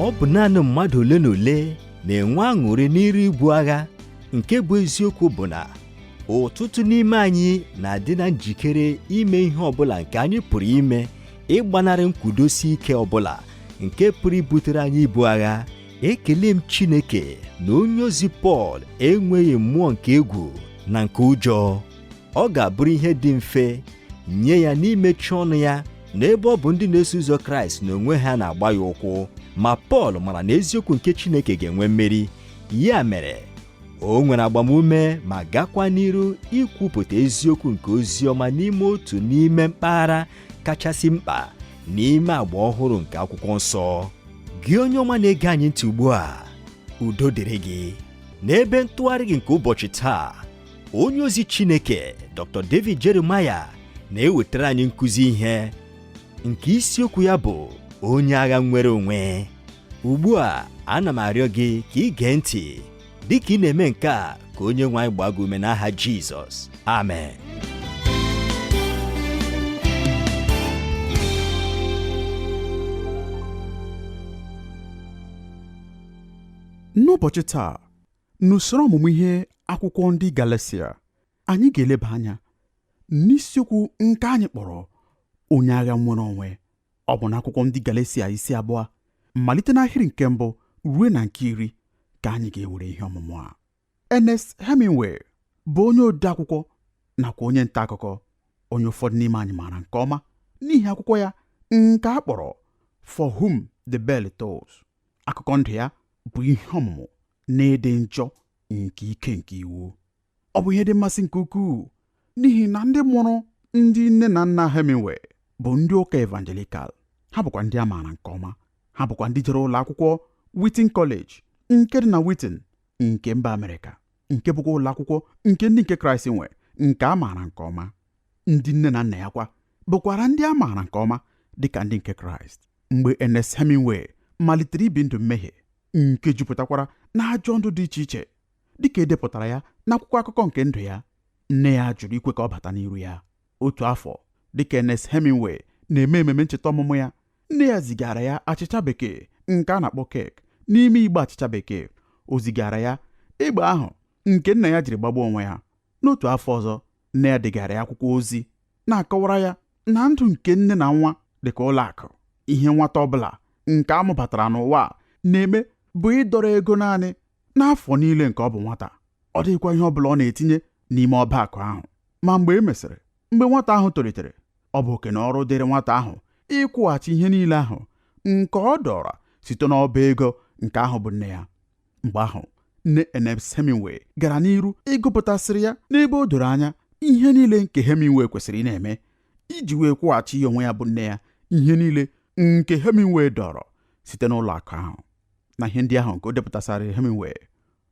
ọ bụ naanị mmadụ ole na ole na-enwe aṅụrị n'iru ibu agha. Nke bụ eziokwu bụ na ọtụtụ n'ime anyị na-adị na njikere ime ihe ọbụla nke anyị pụrụ ime ịgbanarị nkwụdosi ike ọbụla nke pụrụ ibutere anyị ibu agha. Ekele m Chineke na onye ozi Pọl enweghị mmụọ nke egwu na nke ụjọ. Ọ ga-abụrụ ihe dị mfe nye ya n'imechi ọnụ ya n'ebe ọ bụ ndị na-eso ụzọ Kraịst na onwe ha na-agba ya ụkwụ, ma Pọl mara na eziokwu nke Chineke ga-enwe mmeri. Ya mere o nwere agbamume ma gakwa n'iru ikwupụta eziokwu nke ozi ọma n'ime otu n'ime mpaghara kachasị mkpa n'ime agba ọhụrụ nke akwụkwọ nsọ. Gị onye ọma na-ege anyị ntị ugbu a, udo dịrị gị. N'ebe ntụgharị gị nke ụbọchị taa, onye ozi Chineke Dr. David Jeremiah na-ewetara anyị nkụzi ihe nke isiokwu ya bụ onye agha nwere onwe. Ugbu a ana m arịọ gị ka ị gee ntị dịka ị na-eme nke a, ka onye nwe anyị gbaa gị ume n'aha Jizọs. Amen. N'ụbọchị taa, n'usoro ọmụmụ ihe akwụkwọ ndị Galatia, anyị ga-eleba anya n'isiokwu nke anyị kpọrọ onye agha nwere onwe. Ọ bụ n'akwụkwọ ndị Galatia isi 2 malite n'ahịrị nke 1 ruo na nke 10 ka anyị ga-ewere ihe ọmụmụ a. Ernest Hemingway bụ onye ode akwụkwọ nakwa onye nta akụkọ, onye ụfọdụ n'ime anyị maara nke ọma n'ihi akwụkwọ ya nke a kpọrọ For Whom the Bell Tolls. Akụkọ ndụ ya bụ ihe ọmụmụ na-ede njọ nke ike nke iwu. Ọ bụ ihe dị mmasị nke ukwuu n'ihi na ndị mụrụ ndị nne na nna Hemingway bụ ndị ụka evangelical. Ha bụkwa ndị a maara nke ọma. Ha bụkwa ndị jere ụlọ akwụkwọ Wheaton College nke dị na Wheaton nke mba Amerịka, nke bụkwa ụlọ akwụkwọ nke ndị nke Kraịst nwe, nke a maara nke ọma. Ndị nne na nna ya kwa bụkwara ndị a maara nke ọma dịka ndị nke Kraịst. Mgbe Ernest Hemingway malitere ibi ndụ mmehie nke jupụtakwara na ajọ ndụ dị iche iche dịka edepụtara ya n'akwụkwọ akụkọ nke ndụ ya, nne ya jụrụ ikwe ka ọ bata n'iru ya. Otu afọ dịka Ernest Hemingway na-eme ememe ncheta ọmụmụ ya, nne ya zigara ya achịcha bekee nke a na-akpọ kek n'ime igbe achịcha bekee. O zigara ya igbe ahụ nke nna ya jiri gbagbuo onwe ya. N'otu afọ ọzọ, nne ya degara ya akwụkwọ ozi na-akọwara ya na ndụ nke nne na nwa dịka ụlọ akụ. Ihe nwata ọbụla nke amụbatara n'ụwa na-eme bụ ịdọrọ ego naanị n'afọ niile nke ọ bụ nwata. Ọ dịghịkwa ihe ọbụla ọ na-etinye n'ime ọba akụ ahụ. Ma mgbe e mesịrị, mgbe nwata ahụ tolitere, ọ bụ oke na ọrụ dịrị nwata ahụ ịkwụghachi ihe niile ahụ nke ọ dọrọ site n'ọba ego nke ahụ bụ nne ya. Mgbe ahụ, nne Ernest Hemingway gara n'iru ịgụpụtasịrị ya n'ebe o doro anya ihe niile nke Hemingway kwesịrị ị na-eme iji wee kwụghachi onwe ya bụ nne ya ihe niile nke Hemingway dọrọ site n'ụlọ akụ ahụ. Na ihe ndị ahụ nke o depụtasịrị Hemingway,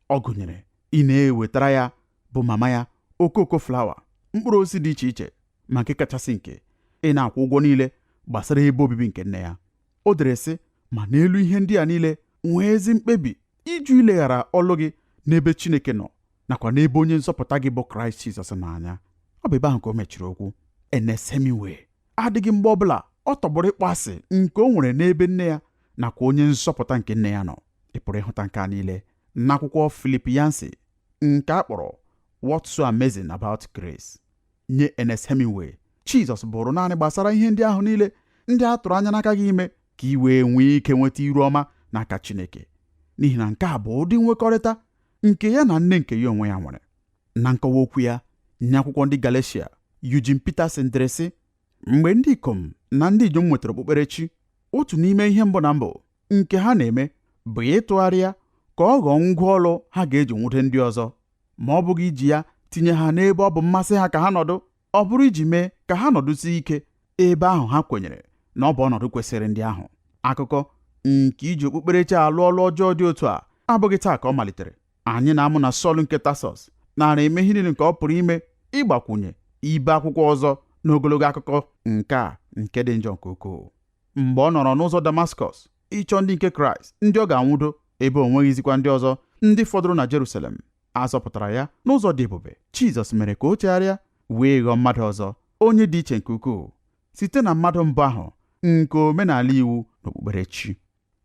ọ gụnyere ị na-ewetara ya bụ mama ya okoko flawa, mkpụrụ osisi dị iche iche, ma nke kachasị nke ị na-akwụ ụgwọ niile gbasara ebe obibi nke nne ya. O dere sị, ma n'elu ihe ndị a niile nwee ezi mkpebi iju ileghara ọlụ gị n'ebe Chineke nọ nakwa n'ebe onye nzọpụta gị bụ Kraịst Jizọs n'anya. Ọ bụ ebe ahụ ka o mechiri okwu. Ernest Hemingway adịghị mgbe ọbụla ọ tọgbọrọ ịkpọ asị nke o nwere n'ebe nne ya nakwa onye nzọpụta nke nne ya nọ. Ị pụrụ ịhụta nke a niile n'akwụkwọ Philip Yancey nke a kpọrọ What's So Amazing About Grace. Nye Ernest Hemingway, Jizọs bụrụ naanị gbasara ihe ndị ahụ niile ndị a tụrụ anya n'aka gị ime ka ị wee nwee ike nweta iru ọma n'aka Chineke, n'ihi na nke a bụ ụdị nwekọrịta nke ya na nne nke ya onwe ya nwere. Na nkọwa okwu ya nye akwụkwọ ndị Galatia, Eugene Peterson dere sị, mgbe ndị ikom na ndị inyom nwetara okpukperechi, otu n'ime ihe mbụ na mbụ nke ha na-eme bụ ịtụgharị ya ka ọ ghọọ ngwa ọrụ ha ga-eji nwute ndị ọzọ, ma ọ bụghị iji ya tinye ha n'ebe ọ bụ mmasị ha ka ha nọdụ. Ọ bụrụ iji mee ka ha nọdụsie ike ebe ahụ ha kwenyere na ọ bụ ọnọdụ kwesịrị ndị ahụ. Akụkọ nke iji okpukperechi alụ ọlụ ọjọọ dị otu a abụghị taa ka ọ malitere. Anyị na-amụ na Sọl nke Tasọs nara eme ihe niile nke ọ pụrụ ime ịgbakwunye ibe akwụkwọ ọzọ n'ogologo akụkọ nke a nke dị njọ nke ukwuu. Mgbe ọ nọrọ n'ụzọ Damaskọs ịchọ ndị nke Kraịst ndị ọ ga-anwụdo, ebe o nweghịzikwa ndị ọzọ ndị fọdụrụ na Jerusalem, a zọpụtara ya n'ụzọ dị ebube. Jizọs mere ka o chegharịa wee ghọọ mmadụ ọzọ, onye dị iche nke ukwuu site na mmadụ mbụ ahụ nke omenala iwu na okpukperechi.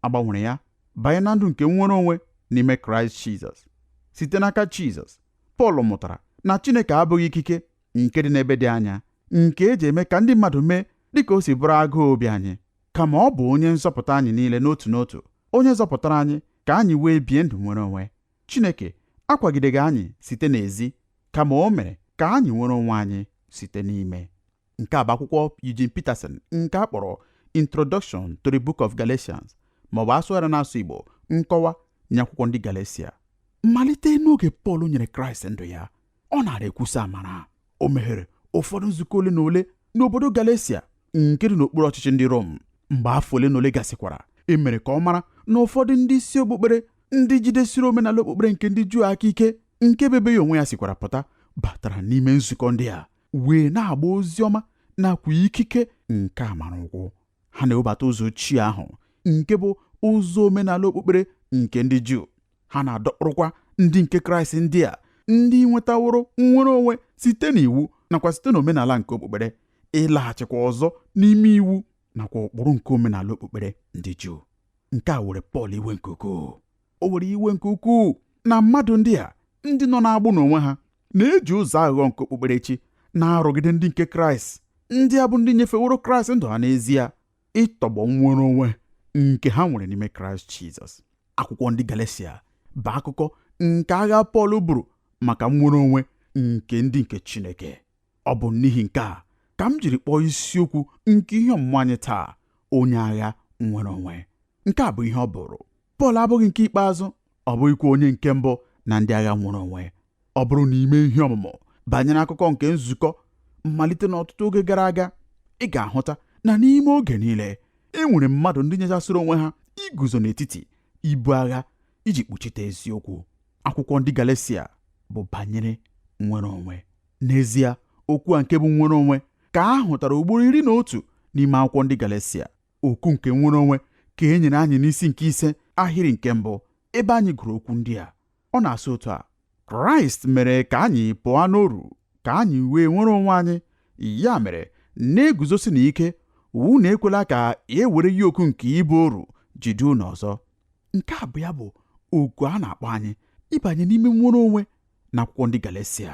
A gbanwere ya banye na ndụ nke nnwere onwe n'ime Kraịst Jizọs. Site n'aka Jizọs, Pọl mụtara na Chineke abụghị ikike nke dị n'ebe dị anya nke eji eme ka ndị mmadụ mee dịka o si bụrụ agụụ obi anyị, kama ọ bụ onye nzọpụta anyị niile n'otu n'otu, onye zọpụtara anyị ka anyị wee bie ndụ nwere onwe. Chineke akwagideghị anyị site n'ezi, kama o mere ka anyị nwere onwe anyị site n'ime. Nke a bụ akwụkwọ Eugene Peterson nke a kpọrọ Introduction to the Book of Galatians, ma ọ bụ asụgharị n'asụ Igbo nkọwa nye akwụkwọ ndị Galatia. Mmalite n'oge Pọl nyere Kraịst ndụ ya, ọ nara ekwusa amara. O meghere ụfọdụ nzukọ ole na ole n'obodo Galatia nke dị n'okpuru ọchịchị ndị Rom. Mgbe afọ ole na ole gasịkwara, e mere ka ọ mara na ụfọdụ ndị isi okpukpere ndị jidesiri omenala okpukpere nke ndị Juu aka ike, nke bebeghị onwe ya sikwara pụta, batara n'ime nzukọ ndị a wee na-agba ozi ọma nakwa ikike nke amara ụkwụ. Ha na-ewebata ụzọ ochie ahụ nke bụ ụzọ omenala okpukpere nke ndị Juu. Ha na-adọkpụrụkwa ndị nke Kraịst ndị a, ndị nwetaworo nnwere onwe site n'iwu nakwa site n'omenala nke okpukpere, ịlaghachikwa ọzọ n'ime iwu nakwa ụkpụrụ nke omenala okpukpere ndị Juu. Nke a were Pọl iwe nke ukwuu. O were iwe nke ukwuu na mmadụ ndị a, ndị nọ na-agbụ n'onwe ha, na-eji ụzọ aghụghọ nke okpukperechi na-arụgide ndị nke Kraịst, ndị a bụ ndị nyefeworo Kraịst ndụ ha n'ezie, ịtọgbọ nnwere onwe nke ha nwere n'ime Kraịst Jizọs. Akwụkwọ ndị Galatia bụ akụkọ nke agha Pọl buru maka nnwere onwe nke ndị nke Chineke. Ọ bụ n'ihi nke a ka m jiri kpọọ isiokwu nke ihe ọmụmụ anyị taa onye agha nnwere onwe. Nke a bụ ihe ọ bụrụ. Pọl abụghị nke ikpeazụ, ọ bụghịkwa onye nke mbụ na ndị agha nnwere onwe. Ọ bụrụ na ime ihe ọmụmụ banyere akụkọ nke nzukọ mmalite n'ọtụtụ oge gara aga, ị ga-ahụta na n'ime oge niile e nwere mmadụ ndị nyechasịrị onwe ha iguzo n'etiti ibu agha iji kpuchite eziokwu. Akwụkwọ ndị Galatia bụ banyere nnwere onwe. N'ezie, okwu a nke bụ nnwere onwe ka a hụtara ugboro 11 n'ime akwụkwọ ndị Galatia. Okwu nke nnwere onwe ka e nyere anyị n'isi nke 5 ahịrị nke mbụ, ebe anyị gụrụ okwu ndị a. Ọ na-asị otu a: Kraịst mere ka anyị pụọ n'oru ka anyị wee nwere onwe anyị. Ya mere, na-eguzosi n'ike, unu ekwela ka e were yoku nke ịbụ oru jide unu ọzọ. Nke a bụ ya bụ oku a na-akpọ anyị ịbanye n'ime nnwere onwe n'akwụkwọ ndị Galatia.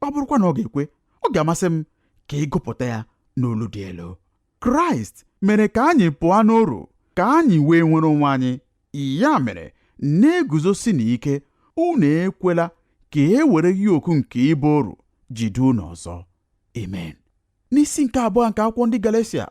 Ọ bụrụkwa na ọ ga-ekwe, ọ ga-amasị m ka ị gụpụta ya n'olu dị elu. Kraịst mere ka anyị pụọ n'oru ka anyị wee nwere onwe anyị. Ya mere, na-eguzosi n'ike, unu ekwela ka e were yoku nke ịbụ oru jide unu ọzọ. Amen. N'isi nke abụọ nke akwụkwọ ndị Galatia,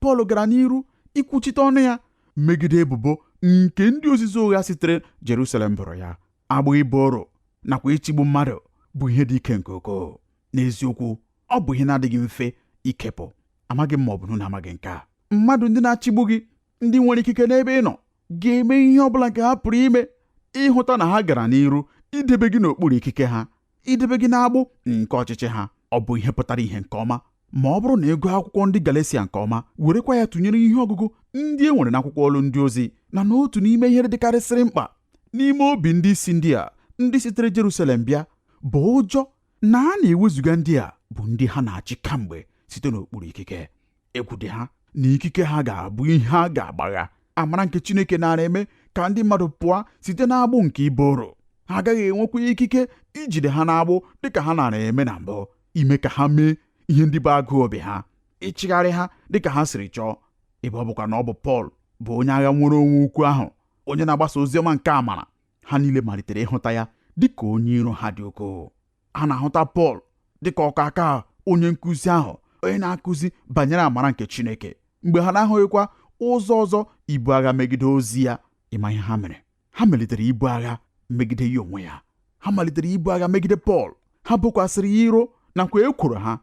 Pọl gara n'iru ikwuchite ọnụ ya megide ebubo nke ndị ozizi ụgha sitere Jerusalem boro ya. Agbụ ịbụ oru nakwa ịchịgbu mmadụ bụ ihe dị ike nke ukwuu. N'eziokwu, ọ bụ ihe na-adịghị mfe ikepụ. Amaghị m ma ọ bụ na amaghị nke a. Mmadụ ndị na-achịgbu gị, ndị nwere ikike n'ebe ị nọ, ga-eme ihe ọ bụla nke ha pụrụ ime ịhụta na ha gara n'iru idebe gị n'okpuru ikike ha, idebe gị n'agbụ nke ọchịchị ha. Ọ bụ ihe pụtara ihe nke ọma ma ọ bụrụ na ị gụọ akwụkwọ ndị Galatia nke ọma, werekwa ya tụnyere ihe ọgụgụ ndị e nwere n'akwụkwọ ọlụ ndị ozi, na n'otu n'ime ihe dịkarịsịrị mkpa n'ime obi ndị isi ndị a, ndị sitere Jerusalem bịa, bụ ụjọ na a na-ewezuga ndị a bụ ndị ha na-achị kamgbe site n'okpuru ikike. Egwu dị ha na ikike ha ga-abụ ihe a ga-agbagha. Amara nke Chineke nara eme ka ndị mmadụ pụọ site n'agbụ nke ịbụ oru. Ha agaghị enwekwa ikike ijide ha n'agbụ dịka ha nara eme na mbụ, ime ka ha mee ihe ndị bụ agụụ obi ha, ịchịgharị ha dịka ha siri chọọ. Ebe ọ bụkwa na ọ bụ Pọl bụ onye agha nwere onwe ukwu ahụ, onye na-agbasa oziọma nke amara, ha niile malitere ịhụta ya dịka onye iro ha dị ukwuu. Ha na-ahụta Pọl dịka ọkaka onye nkụzi ahụ, onye na-akụzi banyere amara nke Chineke, mgbe ha na-ahụghịkwa ụzọ ọzọ ibu agha megide ozi ya. Ịma ihe ha mere? Ha malitere ibu agha megide ya onwe ya. Ha malitere ibu agha megide Pọl. Ha bokwasịrị ya iro nakwa ekworo ha,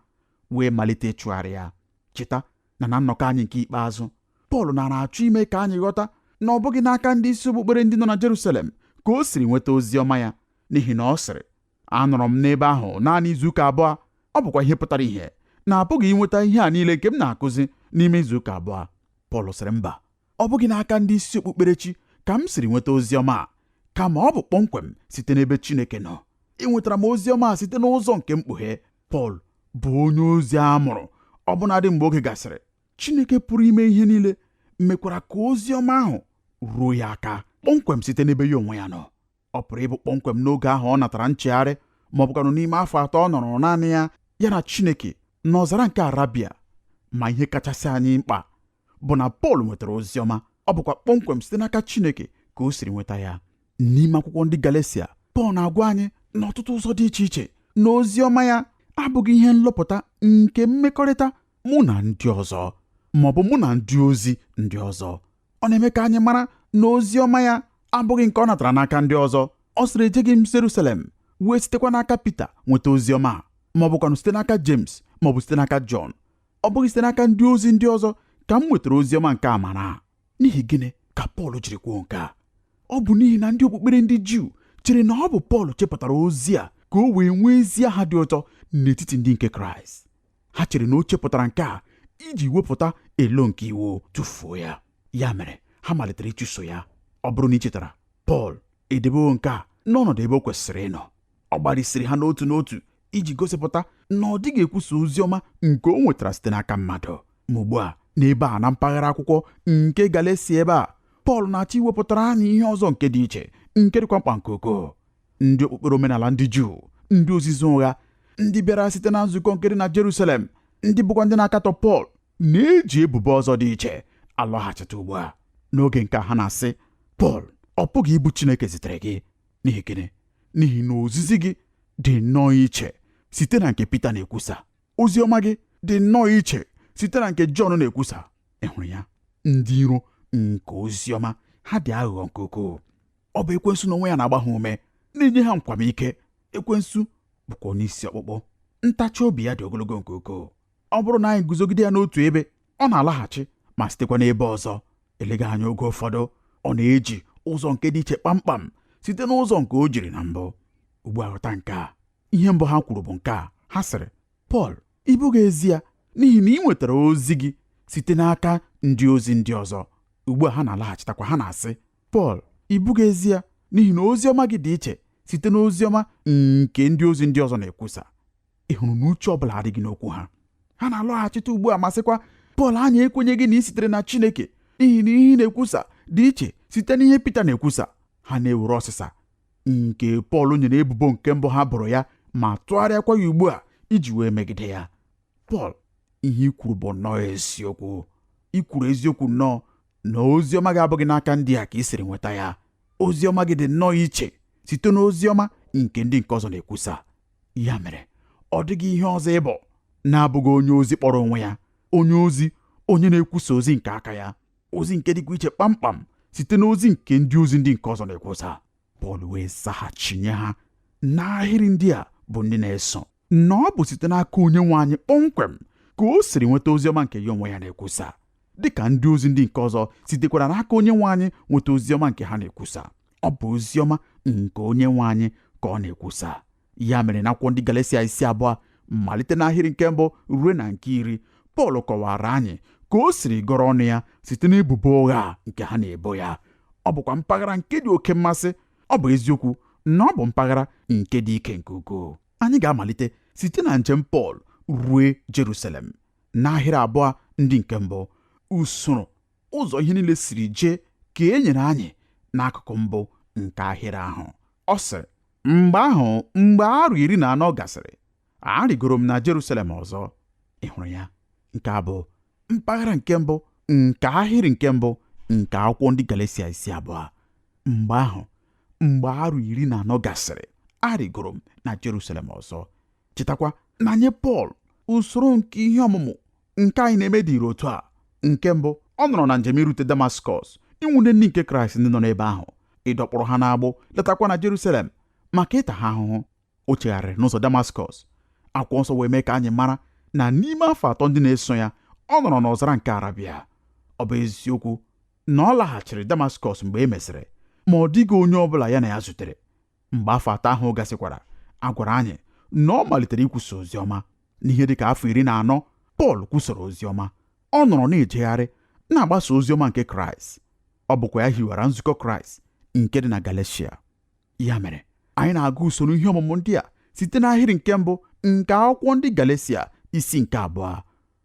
wee malite ịchụgharị ya. Cheta na nnọkọ anyị nke ikpeazụ, Pọl na-achọ ime ka anyị ghọta na ọ bụghị n'aka ndị isi okpukpere ndị nọ na Jerusalem ka o siri nweta ozi ọma ya, n'ihi na ọ sịrị, anọrọ m n'ebe ahụ naanị izuụka abụọ. Ọ bụkwa ihe pụtara ihe na apụghị inweta ihe a niile nke m na-akụzi n'ime izuụka abụọ. Pọl sịrị, mba, ọ bụghị n'aka ndị isi okpukperechi ka m siri nweta ozi ọma a, kama ọ bụ kpọmkwem site n'ebe Chineke nọ. Enwetara m ozi ọma site n'ụzọ nke mkpughe. Pọl bụ onye ozi a mụrụ ọbụnadị mgbe oge gasịrị. Chineke pụrụ ime ihe niile mekwara ka ozi ọma ahụ ruo ya aka kpọmkwem site n'ebe ya onwe ya nọ. Ọ pụrụ ịbụ kpọmkwem n'oge ahụ ọ natara nchegharị, ma ọ bụkwanụ n'ime afọ 3 ọ nọrọ naanị ya na Chineke n'ọzara nke Arabia. Ma ihe kachasị anyị mkpa bụ na Pọl nwetara ozi ọma. Ọ bụkwa kpọmkwem site n'aka Chineke ka o siri nweta ya. N'ime akwụkwọ ndị Galatia, Pọl na-agwa anyị n'ọtụtụ ụzọ dị iche iche na ozi ọma ya abụghị ihe nlọpụta nke mmekọrịta mụ na ndị ọzọ, ma ọ bụ mụ na ndị ozi ndị ọzọ. Ọ na-eme ka anyị mara na ozi ọma ya abụghị nke ọ natara n'aka ndị ọzọ. Ọ sịrị, ejeghị m Jerusalem wee sitekwa n'aka Pita nweta ozi ọma, ma ọ bụkwanụ site n'aka James, ma ọ bụ site n'aka Jọn. Ọ bụghị site n'aka ndị ozi ndị ọzọ ka m nwetara ozi ọma nke amara. N'ihi gịnị ka Pọl jiri kwuo nke a? Ọ bụ n'ihi na ndị okpukpere ndị Juu chere na ọ bụ Pọl chepụtara ozi a ka o wee nwee ezi aha dị ụtọ n'etiti ndị nke Kraịst. Ha chere na o chepụtara nke a iji wepụta elo nke iwu tụfuo ya. Ya mere ha malitere ịchụso ya. Ọ bụrụ na ị chetara, Pọl edebewo nke a n'ọnọdụ ebe o kwesịrị ịnọ. Ọ gbalịsiri ha n'otu n'otu iji gosipụta na ọ dịghị ekwusa ozi ọma nke o nwetara site n'aka mmadụ. Ma ugbu a, n'ebe a na mpaghara akwụkwọ nke Galatia ebe a, Pọl na-achọ iwepụtara anyị ihe ọzọ nke dị iche, nke dịkwa mkpa nke ukwuu. Ndị okpukpere omenala ndị Juu, ndị ozizi ụgha, ndị bịara site na nzukọ nke dị na Jerusalem, ndị bụkwa ndị na-akatọ Pọl, na-eji ebubo ọzọ dị iche alọghachite ugbu a. N'oge nke ha na-asị, Pọl ọ pụghị ịbụ Chineke zitere gị. N'ihi gịnị? N'ihi na ozizi gị dị nnọọ iche site na nke Pita na-ekwusa. Ozi ọma gị dị nnọọ iche site na nke Jọn na-ekwusa. Ị hụrụ ya? Ndị iro nke ozi ọma ha dị aghụghọ nke ukwuu. Ọ bụ ekwensu n'onwe ya na-agba ha ume, na-enye ha nkwamike. Ekwensu bụkwa onye isi ọkpụkpụ. Ntachi obi ya dị ogologo nke ukwuu. Ọ bụrụ na anyị guzogide ya n'otu ebe, ọ na-alaghachi ma sitekwa n'ebe ọzọ. Eleghị anya oge ụfọdụ ọ na-eji ụzọ nke dị iche kpamkpam site n'ụzọ nke o jiri na mbụ. Ugbu a ghọta nke a. Ihe mbụ ha kwuru bụ nke a. Ha sịrị, Pọl ị bụghị ezi ya n'ihi na ị nwetara ozi gị site n'aka ndị ozi ndị ọzọ. Ugbu a ha na-alaghachitakwa, ha na-asị, Pọl ị bụghị ezi ya n'ihi na ozi ọma gị dị iche site n'ozi ọma nke ndị ozi ndị ọzọ na-ekwusa. Ị hụrụ na uche ọ bụla adịghị n'okwu ha. Ha na-alọghachite ugbu a ma sịkwa, Pọl anyị ekwenyeghị na ị sitere na Chineke n'ihi na ihe ị na-ekwusa dị iche site n'ihe Pita na-ekwusa. Ha na-ewere ọsịsa nke Pọl nyere ebubo nke mbụ ha bụrụ ya ma tụgharịakwa ya ugbu a iji wee megide ya. Pọl, ihe i kwuru bụ nnọọ eziokwu. I kwuru eziokwu nnọọ na ozi ọma gị abụghị n'aka ndị a ka ị siri nweta ya. Ozi ọma gị dị nnọọ iche site n'ozi ọma nke ndị nke ọzọ na-ekwusa. Ya mere ọ dịghị ihe ọzọ ịbụ na-abụghị onye ozi kpọrọ onwe ya, onye ozi, onye na-ekwusa ozi nke aka ya, ozi nke dịkwa iche kpamkpam site n'ozi nke ndị ozi ndị nke ọzọ na-ekwusa. Pọl wee zaghachi nye ha n'ahịrị ndị a bụ ndị na-eso na ọ bụ site n'aka onye nwe anyị kpọmkwem ka o siri nweta ozi ọma nke ya onwe ya na-ekwusa, dịka ndị ozi ndị nke ọzọ sitekwara n'aka onye nwe anyị nweta ozi ọma nke ha na-ekwusa. Ọ bụ ozi ọma nke onye nwe anyị ka ọ na-ekwusa. Ya mere n'akwụkwọ ndị Galatia 2 malite n'ahịrị nke mbụ ruo na nke 10, Pọl kọwara anyị ka o siri gọrọ ọnụ ya site n'ebubo ụgha nke ha na-ebo ya. Ọ bụkwa mpaghara nke dị oke mmasị. Ọ bụ eziokwu na ọ bụ mpaghara nke dị ike nke ukwuu. Anyị ga-amalite site na njem Pọl ruo Jerusalem. N'ahịrị 2 ndị nke mbụ, usoro ụzọ ihe niile siri jee ka e nyere anyị n'akụkụ mbụ nke ahịrị ahụ. Ọ sịrị, mgbe ahụ, mgbe arọ 14 gasịrị, arịgoro m na Jerusalem ọzọ. Ị hụrụ ya? Nke a bụ mpaghara nke mbụ nke ahịrị nke mbụ nke akwụkwọ ndị Galatia 2. Mgbe ahụ, mgbe arọ 14 gasịrị, arịgoro m na Jerusalem ọzọ. Chetakwa na nye Pọl, usoro nke ihe ọmụmụ nke anyị na-eme dị otu a. Nke mbụ, ọ nọrọ na njem irute Damaskọs inwune ndị nke Kraịst ndị nọ n'ebe ahụ, ịdọkpụrụ ha n'agbụ, letakwa na Jerusalem maka ịta ha ahụhụ. O chegharịrị n'ụzọ Damaskọs. Akwụkwọ nsọ wee mee ka anyị mara na n'ime afọ 3 ndị na-eso ya, ọ nọrọ n'ọzara nke Arabia. Ọ bụ eziokwu na ọ laghachiri Damaskọs mgbe e mesịrị, ma ọ dịghị onye ọ bụla ya na ya zutere. Mgbe afọ 3 ahụ gasịkwara, a gwara anyị na ọ malitere ikwusa ozi ọma. N'ihe dịka afọ 14, Pọl kwusara ozi ọma. Ọ nọrọ na-ejegharị na-agbasa ozi ọma nke Kraịst. Ọ bụkwa ya hiwara nzukọ Kraịst nke dị na Galatia. Ya mere anyị na-agụ usoro ihe ọmụmụ ndị a site n'ahịrị nke mbụ nke akwụkwọ ndị Galatia isi nke 2.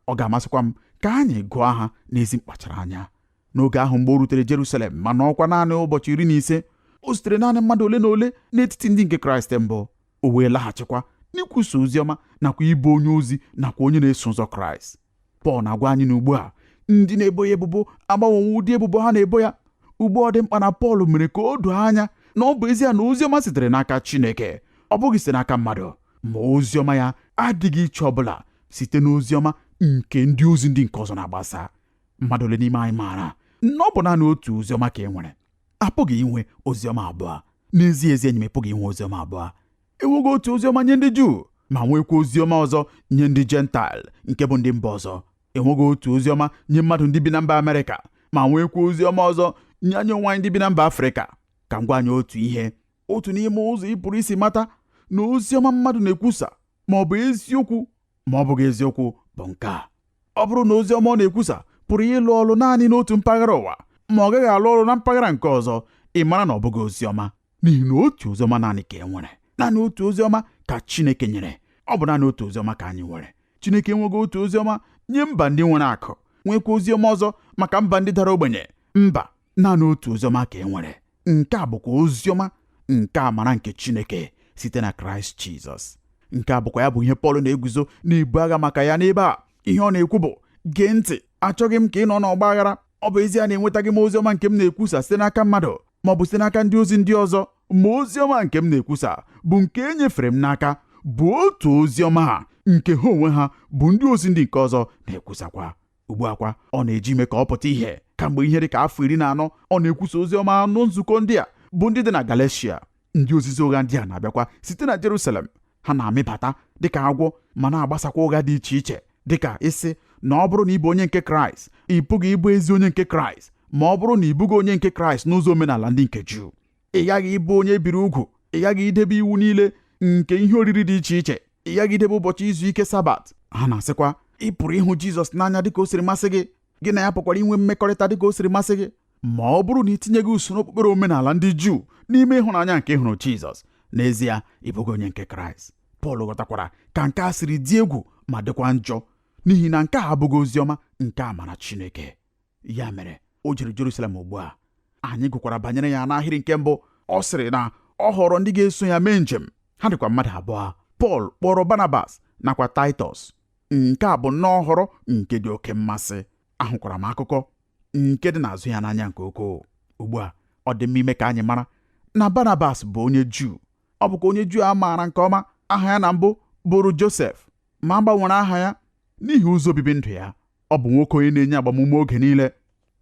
Ọ ga-amasịkwa m ka anyị gụọ ha n'ezi mkpachara anya. n'oge ahụ mgbe o rutere Jerusalem ma nọọkwa naanị ụbọchị 15, o sitere naanị mmadụ ole na ole n'etiti ndị nke Kraịst mbụ. O wee laghachikwa n'ikwusa oziọma nakwa ịbụ onye ozi nakwa onye na-eso ụzọ Kraịst. Pọl na-agwa anyị na ugbu a ndị na-ebo ya ebubo agbanwewo ụdị ebubo ha na-ebo ya. Ugbu ọ dị mkpa na Pọl mere ka o doo anya na ọ bụ ezie na oziọma sitere n'aka Chineke, ọ bụghị site n'aka mmadụ, ma oziọma ya adịghị iche ọbụla site n'oziọma nke ndị ozi ndị nke ọzọ na-agbasa. Mmadụ ole n'ime anyị maara na ọ bụ naanị otu oziọma ka e nwere, apụghị inwe oziọma abụọ. N'ezie ezi enyi m, epụghị inwe oziọma abụọ. Enweghị otu oziọma nye ndị Juu ma nwekwa oziọma ọzọ nye ndị Jentaịl nke bụ ndị mba ọzọ. Enweghị otu oziọma nye mmadụ ndị bi na mba Amerịka ma nwekwa oziọma ọzọ nye anyị onwe anyị ndị bi na mba Afrịka. Ka m gwa anyị otu ihe, otu n'ime ụzọ ị pụrụ isi mata na oziọma mmadụ na-ekwusa ma ọ bụ eziokwu ma ọ bụghị eziokwu bụ nke a: ọ bụrụ na oziọma ọ na-ekwusa pụrụ ịlụ ọrụ naanị n'otu mpaghara ụwa ma ọ gaghị alụ ọrụ na mpaghara nke ọzọ, ị mara na ọ bụghị oziọma, n'ihi na otu oziọma naanị ka e nwere. Naanị otu oziọma ka Chineke nyere. Ọ bụ naanị otu oziọma ka anyị nwere. Chineke enweghị otu oziọma nye mba ndị nwere akụ, nwekwa oziọma ọzọ maka mba ndị dara ogbenye. Mba, naanị otu oziọma ka e nwere. Nke a bụkwa oziọma nke amara nke Chineke site na Kraịst Jizọs. Nke a bụkwa ya bụ ihe Pọl na-eguzo na-ebu agha maka ya n'ebe a. Ihe ọ na-ekwu bụ, gee ntị, achọghị m ka ị nọ n'ọgba aghara. Ọ bụ ezie na enwetaghị m oziọma nke m na-ekwusa site n'aka mmadụ ma ọ bụ site n'aka ndị ozi ndị ọzọ, ma oziọma nke m na-ekwusa bụ nke e nyefere m n'aka, bụ otu oziọma ha nke ha onwe ha bụ ndị ozi ndị nke ọzọ na-ekwusakwa. Ugbu a kwa ọ na-eji ime ka ọ pụta ihe kamgbe ihe dị ka afọ 14 ọ na-ekwusa oziọma anụ nzukọ ndị a bụ ndị dị na Galeshia. Ndị ozizi ụgha ndị a na-abịakwa site na Jerusalem. Ha na-amịbata dịka agwọ ma na-agbasakwa ụgha dị iche iche, dịka isi na ọ bụrụ na ị bụ onye nke Kraịst, ị pụghị ịbụ ezi onye nke Kraịst ma ọ bụrụ na ị bụghị onye nke Kraịst n'ụzọ omenala ndị nke Juu. Ị ghaghị ịbụ onye biri ugwu, ị ghaghị idebe iwu niile nke ihe oriri dị iche iche, ị ghaghị idebe ụbọchị izu ike Sabat. Ha na-asịkwa ị pụrụ ịhụ Jizọs n'anya dịka o siri masị gị, gị na ya pụkwara inwe mmekọrịta dịka o siri masị gị, ma ọ bụrụ na ị tinyeghị usoro okpukpere omenala ndị Juu n'ime ịhụnanya nke ịhụrụ Jizọs, n'ezie ị bụghị onye nke Kraịst. Pọl ghọtakwara ka nke a siri dị egwu ma dịkwa njọ, n'ihi na nke a abụghị oziọma nke amara Chineke. Ya mere o jere Jerusalem. Ugbu a anyị gụkwara banyere ya n'ahịrị nke mbụ. Ọ sịrị na ọ họrọ ndị ga-eso ya mee njem. Ha dịkwa mmadụ abụọ. Pọl kpọrọ Barnabas nakwa Taịtọs. Nke a bụ nnọọ họrọ nke dị oke mmasị. Ahụkwara m akụkọ nke dị n'azụ ya n'anya nke ukwuu. Ugbu a ọ dị mma ime ka anyị mara na Barnabas bụ onye Juu. Ọ bụkwa onye Juu a maara nke ọma. Aha ya na mbụ bụrụ Josef, ma a gbanwere aha ya n'ihi ụzọ obibi ndụ ya. Ọ bụ nwoke onye na-enye agbamume oge niile.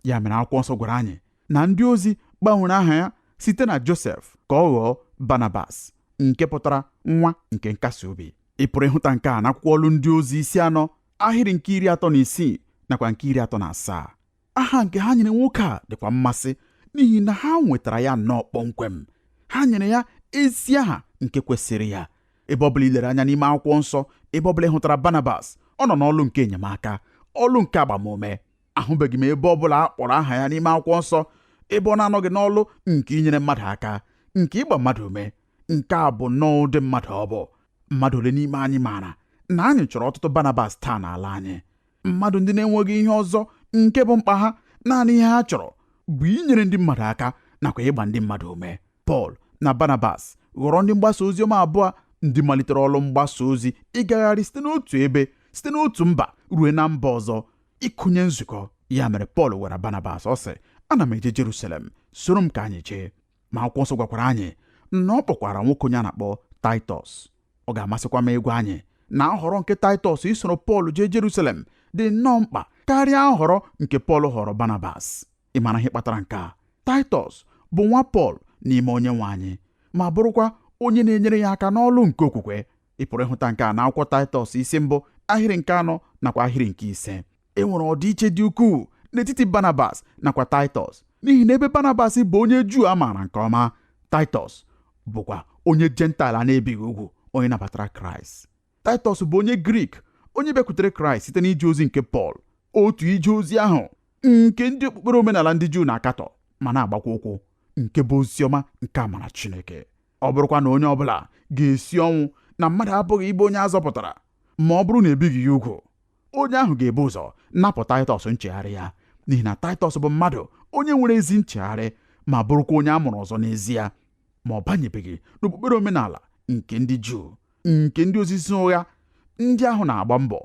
Ya mere akwụkwọ nsọ gwara anyị na ndị ozi gbanwere aha ya site na Josef ka ọ ghọọ Barnabas, nke pụtara nwa nke nkasi obi. Ị pụrụ ịhụta nke a n'akwụkwọ Ọlụ Ndị Ozi 4 ahịrị nke 36 nakwa nke 37. Aha nke ha nyere nwoke a dịkwa mmasị n'ihi na ha nwetara ya nnọọ kpọmkwem. Ha nyere ya ezi aha nke kwesịrị ya. Ebe ọbụla ilere anya n'ime akwụkwọ nsọ, ebe ọbụla ịhụtara Barnabas, ọ nọ n'ọlụ nke enyemaka, ọlụ nke agbamume. Ahụbeghị m ebe ọbụla a kpọrọ aha ya n'ime akwụkwọ nsọ ebe ọ na-anọghị n'ọlụ nke inyere mmadụ aka, nke ịgba mmadụ ume. Nke a bụ nnọọ ụdị mmadụ ọ bụ. Mmadụ ole n'ime anyị maara na anyị chọrọ ọtụtụ Barnabas taa n'ala anyị? Mmadụ ndị na-enweghị ihe ọzọ nke bụ mkpa ha, naanị ihe ha chọrọ bụ inyere ndị mmadụ aka nakwa ịgba ndị mmadụ ume. Pọl na Barnabas ghọrọ ndị mgbasa ozi ọma abụọ, ndị malitere ọrụ mgbasa ozi ịgagharị site n'otu ebe, site n'otu mba ruo na mba ọzọ, ịkụnye nzukọ. Ya mere Pọl gwara Barnabas, ọ sị, ana m eje Jerusalem, soro m ka anyị jee. Ma akwụkwọ nsọ gwakwara anyị na ọ kpọkwara nwoke onye a na-akpọ Taịtọs. Ọ ga-amasịkwa m ịgwa anyị na nhọrọ nke Taịtọs isoro Pọl jee Jerusalem dị nnọọ mkpa karịa nhọrọ nke Pọl họrọ Barnabas. Ị mara ihe kpatara nke a? Taịtọs bụ nwa Pọl n'ime Onyenwe anyị, ma bụrụkwa onye na-enyere ya aka n'ọlụ nke okwukwe. Ị pụrụ ịhụta nke a n'akwụkwọ Taịtọs 1 ahịrị nke 4 nakwa ahịrị nke 5. E nwere ọdịiche dị ukwuu n'etiti Barnabas nakwa Taịtọs, n'ihi na ebe Barnabas bụ onye Juu a maara nke ọma, Taịtọs bụkwa onye Jentaịl a na-ebighị ugwu, onye nabatara Kraịst. Taịtọs bụ onye Grik, onye bịakwutere Kraịst site n'ije ozi nke Pọl, otu ije ozi ahụ nke ndị okpukpere omenala ndị Juu na-akatọ ma na-agbakwa ụkwụ, nke bụ oziọma nke amara Chineke. Ọ bụrụkwa na onye ọbụla ga-esi ọnwụ na mmadụ abụghị ịbụ onye a zọpụtara ma ọ bụrụ na ebighị ya ugwu, onye ahụ ga-ebu ụzọ napụ Taịtọs nchegharị ya n'ihi na Taịtọs bụ mmadụ onye nwere ezi nchegharị ma bụrụkwa onye a mụrụ ọzọ n'ezie, ma ọ banyebeghị n'okpukpere omenala nke ndị Juu, nke ndị ozizi ụgha ndị ahụ na-agba mbọ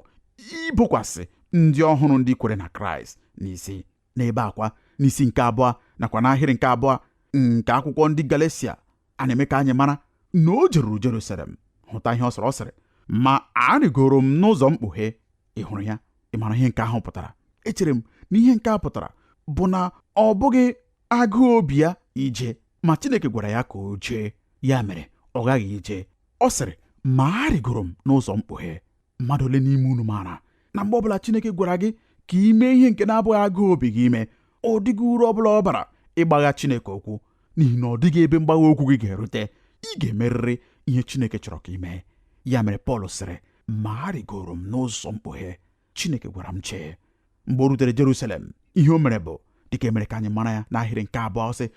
ibokwasị ndị ọhụrụ ndị kwere na Kraịst n'isi. N'ebe akwa n'isi nke abụọ nakwa n'ahịrị nke abụọ nke akwụkwọ ndị Galatia, a na-eme ka anyị mara na o jeruru Jerusalem hụta ihe ọ sịrị ma arịgoro m n'ụzọ mkpughe. Ị hụrụ ya? Ị mara ihe nke ahụ pụtara? Echere m na ihe nke a pụtara bụ na ọ bụghị agụụ obi ya ije, ma Chineke gwara ya ka o jee, ya mere ọ gaghị ije. Ọ sịrị ma arịgoro m n'ụzọ mkpughe. Mmadụ ole n'ime unu maara na mgbe ọbụla Chineke gwara gị ka ị mee ihe nke na-abụghị agụụ obi gị ime, ọ dịghị uru ọbụla ọ bara ịgbagha Chineke okwu, n'ihi na ọ dịghị ebe mgbagha okwu gị ga-erute. Ị ga-emerịrị ihe Chineke chọrọ ka ị mee. Ya mere Pọl sịrị ma arịgoro m n'ụzọ mkpughe, Chineke gwara m chee. Mgbe o rutere Jerusalem, ihe o mere bụ dịka emere ka anyị mara ya n'ahịrị nke abụọ, sị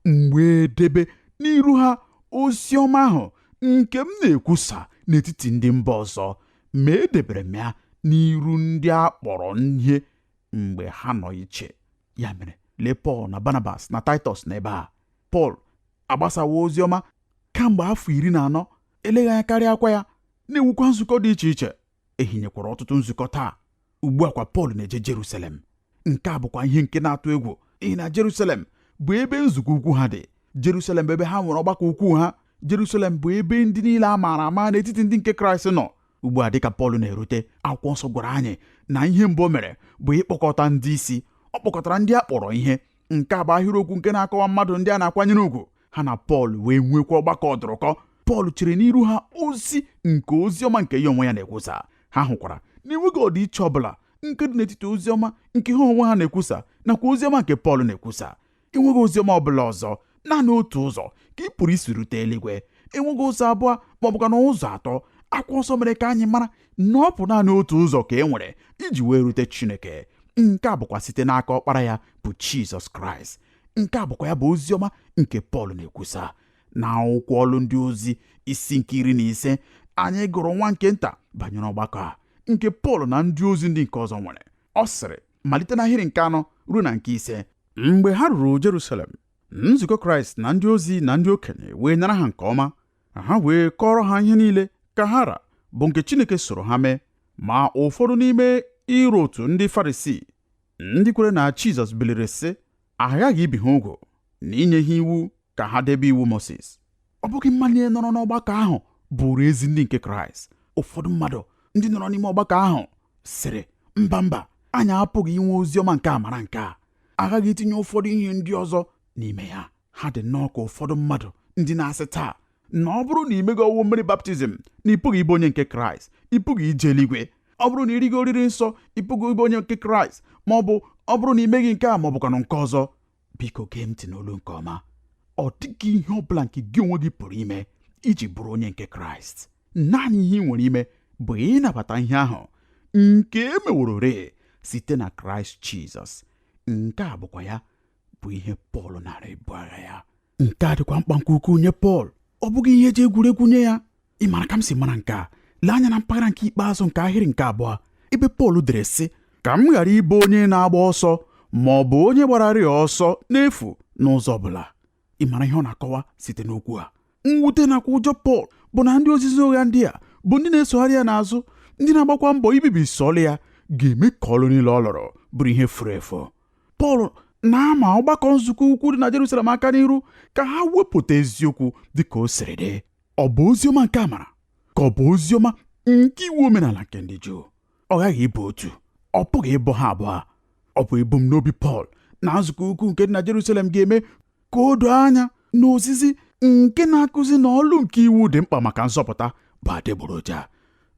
mgbe edebe n'iru ha ozi ọma ahụ nke m na-ekwusa n'etiti ndị mba ọzọ, ma edebere m ya n'iru ndị a kpọrọ ihe mgbe ha nọ iche. Ya mere lee Pọl na Barnabas na Taịtọs n'ebe a. Pọl agbasawo ozi ọma kamgbe afọ 14, eleghị anya karịa akwa ya, na-ewukwa nzukọ dị iche iche. Ehinyekwara ọtụtụ nzukọ taa. Ugbu a kwa Pọl na-eje Jerusalem. Nke a bụkwa ihe nke na-atụ egwu, n'ihi na Jerusalem bụ ebe nzukọ ukwu ha dị. Jerusalem bụ ebe ha nwere ọgbakọ ukwu ha. Jerusalem bụ ebe ndị niile a maara ama n'etiti ndị nke Kraịst nọ. Ugbu a dịka Pọl na-erute, akwụkwọ nsọ gwara anyị na ihe mbụ o mere bụ ịkpọkọta ndị isi. Ọ kpọkọtara ndị a kpọrọ ihe. Nke a bụ ahịrịokwu nke na-akọwa mmadụ ndị a na-akwanyere ugwu. Ha na Pọl wee nwekwa ọgbakọ ọdụrụkọ. Pọl chere n'iru ha ozi nke oziọma nke ya onwe ya na-ekwusa. Ha hụkwara na enweghị ọdịiche ọbụla nke dị n'etiti oziọma nke ha onwe ha na-ekwusa nakwa oziọma nke Pọl na-ekwusa. Enweghị oziọma ọbụla ọzọ, naanị otu ụzọ ka ị pụrụ isi rute eluigwe. Enweghị ụzọ abụọ ma ọ bụkwa na ụzọ atọ. Akwụkwọ nsọ mere ka anyị mara na ọ bụ naanị otu ụzọ ka e nwere iji wee rute Chineke. Nke a bụkwa site n'aka ọkpara ya bụ Jizọs Kraịst. Nke a bụkwa ya bụ oziọma nke Pọl na-ekwusa. Na akwụkwọ ọlụ ndị ozi isi nke 15, anyị gụrụ nwa nke nta banyere ọgbakọ a nke Pọl na ndị ozi ndị nke ọzọ nwere. Ọ sịrị malite n'ahịrị nke 4 ruo na nke 5, mgbe ha ruru Jerusalem, nzukọ Kraịst na ndị ozi na ndị okenye wee nara ha nke ọma. Ha wee kọrọ ha ihe niile ka ha ra bụ nke Chineke soro ha mee. Ma ụfọdụ n'ime iro otu ndị Farisii, ndị kwere na Jizọs, biliri sị aghaghị ibi ha ụgwọ na inye ha iwu ka ha debe iwu Mozis. Ọ bụghị mmadụ niile nọrọ n'ọgbakọ ahụ bụrụ ezi ndị nke Kraịst. Ụfọdụ mmadụ ndị nọrọ n'ime ọgbakọ ahụ sịrị mba, anyị apụghị inwe ozi ọma nke amara nke a, aghaghị itinye ụfọdụ ihe ndị ọzọ n'ime ya. Ha dị nnọọ ka ụfọdụ mmadụ ndị na-asị taa na ọ bụrụ na imego ọwụwụ mmiri baptizim na ị pụghị ịbụ onye nke Kraịst, ị pụghị ije eluigwe. Ọ bụrụ na ị rigo oriri nsọ, ị pụghị ịbụ onye nke Kraịst, ma ọ bụrụ na ị meghị nke a ma ọ bụkwa nke ọzọ. Biko gee ntị n'olu nke ọma. Ọ dịghị ihe ọbụla nke gị onwe gị pụrụ ime iji bụrụ onye nke Kraịst. Naanị ihe ị nwere ime bụ ịnabata ihe ahụ nke e meworore site na Kraịst Jizọs. Nke a bụkwa ya bụ ihe Pọl nara ibu agha ya. Nke a dịkwa mkpa nke ukwuu nye Pọl. Ọ bụghị ihe eji egwuregwu nye ya. Ị mara ka m si mara nke a? Lee anya na mpaghara nke ikpeazụ nke ahịrị nke 2, ebe Pọl dere sị ka m ghara ịbụ onye na-agba ọsọ ma ọ bụ onye gbararị ọsọ n'efu n'ụzọ ọbụla. Ị mara ihe ọ na-akọwa site n'okwu a? Mwute nakwa ụjọ Pọl bụ na ndị ozizi ụgha ndị a bụ ndị na-esogharị ya n'azụ, ndị na-agbakwa mbọ ibibi sọlị ya, ga-eme ka ọlụ niile ọ lụrụ bụrụ ihe furu efu. Pọl na-ama ọgbakọ nzukọ ukwu dị na Jerusalem aka n'iru ka ha wepụta eziokwu dịka o siri dị. Ọ bụ oziọma nke amara ka ọ bụ oziọma nke iwu omenala nke ndị Juu? Ọ ghaghị ịbụ otu, ọ pụghị ịbụ ha abụọ. Ọ bụ ebumnobi Pọl na nzukọ ukwu nke dị na Jerusalem ga-eme ka o doo anya na ozizi nke na-akụzi na ọlụ nke iwu dị mkpa maka nzọpụta bụ adịgboroja.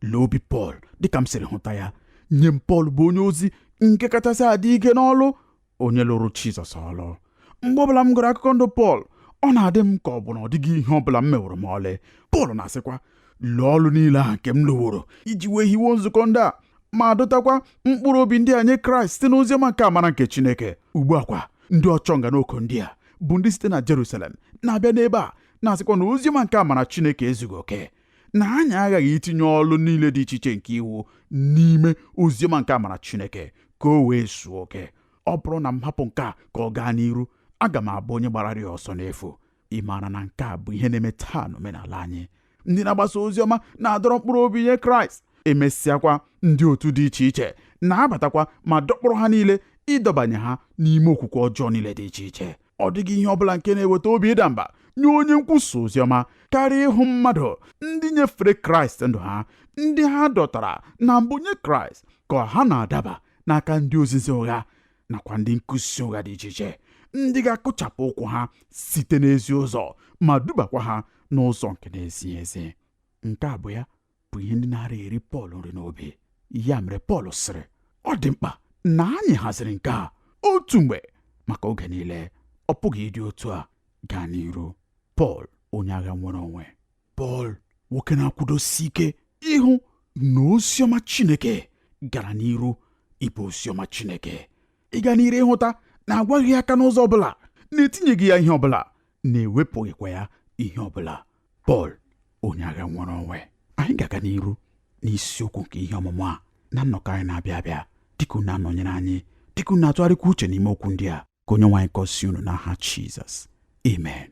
Lee obi Pọl dịka m siri hụta ya. Nye m Pọl bụ onye ozi nke kachasị adị ike n'ọlụ, onye lụrụ Jizọs ọlụ. Mgbe ọbụla m gụrụ akụkọ ndụ Pọl, ọ na-adị m ka ọ bụ na ọ dịghị ihe ọbụla m meworo ma ọlị. Pọl na-asịkwa lee ọlụ niile ahụ nke m lụworo iji wee hiwo nzukọ ndị a ma dọtakwa mkpụrụ obi ndị a nye Kraịst site n'oziọma nke amara nke Chineke. Ugbu a kwa ndị ọchọnga n'oko ndị a bụ ndị site na Jerusalem na-abịa n'ebe a na-asịkwa na oziọma nke amara Chineke ezughị oke, na anyị aghaghị itinye ọlụ niile dị iche iche nke iwu n'ime oziọma nke amara Chineke ka o wee zuo oke. ọ bụrụ na m hapụ nke a ka ọ gaa n'iru, aga m abụ onye gbara ya ọsọ n'efu. Ị maara na nke a bụ ihe na-eme taa n'omenala anyị. Ndị na-agbasa ozi ọma na-adọrọ mkpụrụ obi nye Kraịst, emesịakwa ndị otu dị iche iche na-abatakwa ma dọkpụrụ ha niile ịdọbanye ha n'ime okwukwe ọjọọ niile dị iche iche. Ọ dịghị ihe ọbụla nke na-eweta obi ịda mba nye onye nkwusa ozi ọma karịa ịhụ mmadụ ndị nyefere Kraịst ndụ ha, ndị ha dọtara na mbụ nye Kraịst, ka ha na-adaba n'aka ndị ozizi ụgha nakwa ndị nkụzi ụgha dị iche iche, ndị ga-akụchapụ ụkwụ ha site n'ezi ụzọ ma dubakwa ha n'ụzọ nke na-ezighị ezi. Nke a bụ ya bụ ihe ndị na-ara eri Pọl nri n'obi. Ya mere Pọl sịrị, ọ dị mkpa na anyị haziri nke a otu mgbe maka oge niile. Ọ pụghị ịdị otu a gaa n'iru. Pọl onye agha nwere onwe. Pọl nwoke na-akwụdosi ike ịhụ na oziọma Chineke gara n'iru ịbụ oziọma Chineke. Ịga n'iru ịhụta na-agwaghị aka n'ụzọ ọbụla, na-etinyeghị ya ihe ọbụla, na-ewepụghịkwa ya ihe ọbụla. Pọl onye agha nwere onwe. Anyị ga-aga n'iru n'isiokwu nke ihe ọmụmụ a na nnọkọ anyị na-abịa abịa. Dịka unu anọnyere anyị, dịka unu na-atụgharịkwa uche n'ime okwu ndị a, ka onye nwe anyị gọzie unu n'aha Jizọs. Amen.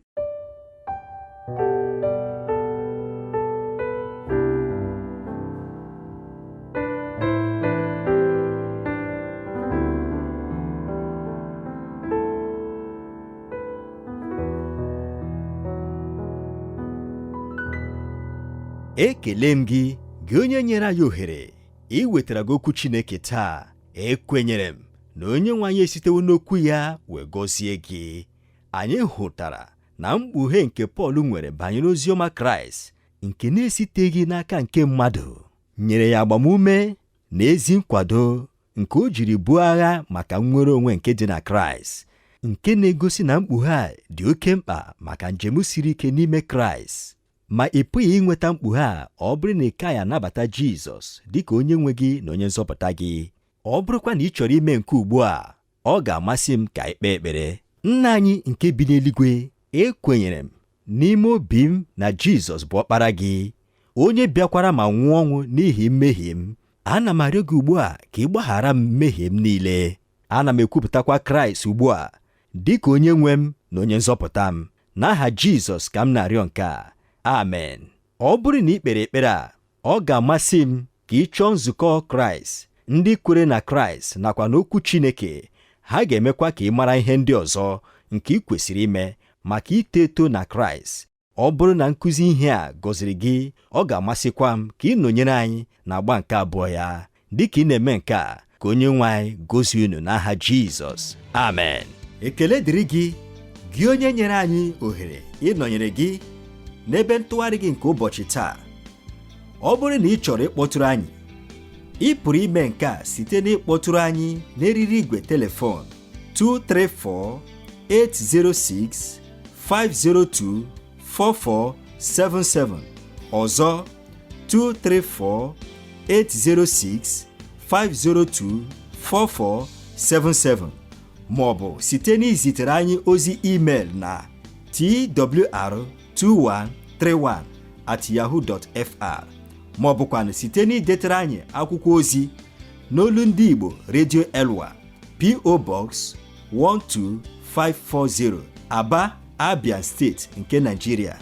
Ekele m gị onye nyere anyị ohere iwetara gị okwu Chineke taa. Ekwenyere m na onye nwe anyị esitewo n'okwu ya wee gọzie gị. Anyị hụtara na mkpughe nke Pọl nwere banyere oziọma Kraịst nke na-esiteghị n'aka nke mmadụ nyere ya agbamume na ezi nkwado nke o jiri buo agha maka nnwere onwe nke dị na Kraịst, nke na-egosi na mkpughe a dị oke mkpa maka njem siri ike n'ime Kraịst. Ma ị pụghị inweta mkpughe a ọ bụrụ na ị ka ya anabata Jizọs dịka onye nwe gị na onye nzọpụta gị. Ọ bụrụkwa na ị chọrọ ime nke ugbu a, ọ ga-amasị m ka ị kpee ekpere. Nna anyị nke bi n'eluigwe, ekwenyere m n'ime obi m na Jizọs bụ ọkpara gị, onye bịakwara ma nwụọ ọnwụ n'ihi mmehie m. Ana m arịọ gị ugbu a ka ị gbaghara m mmehie m niile. Ana m ekwupụtakwa Kraịst ugbu a dịka onye nwe m na onye nzọpụta m. N'aha Jizọs ka m na-arịọ nke a. Amen. Ọ bụrụ na ị kpere ekpere a, ọ ga-amasị m ka ị chọọ nzukọ Kraịst, ndị kwere na Kraịst nakwa n'okwu Chineke. Ha ga-emekwa ka ị mara ihe ndị ọzọ nke ị kwesịrị ime maka ito eto na Kraịst. Ọ bụrụ na nkụzi ihe a gọziri gị, ọ ga-amasịkwa m ka ị nọnyere anyị na agba nke abụọ ya. Dịka ị na-eme nke a, ka onye nwe anyị gọzie unu n'aha Jizọs. Amen. Ekele dịrị gị onye nyere anyị ohere ịnọnyere gị n'ebe ntụgharị gị nke ụbọchị taa. Ọ bụrụ na ị chọrọ ịkpọtụrụ anyị, ị pụrụ ime nke a site n'ịkpọtụrụ anyị n'eriri igwe telefon 234-806-502-4477. Ọzọ 234-806-502-4477, maọbụ site n'izitere anyị ozi email na twr2131@yahoo.fr, maọbụkwanụ site n'idetere anyị akwụkwọ ozi n'olu ndị Igbo Radio Elwa, P.O. Box 12540, Aba, Abia Steeti nke Nigeria.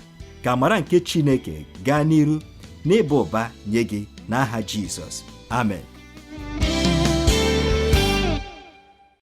Ka amara nke Chineke gaa n'iru n'ịba ụba nye gị n'aha Jizọs. Amen.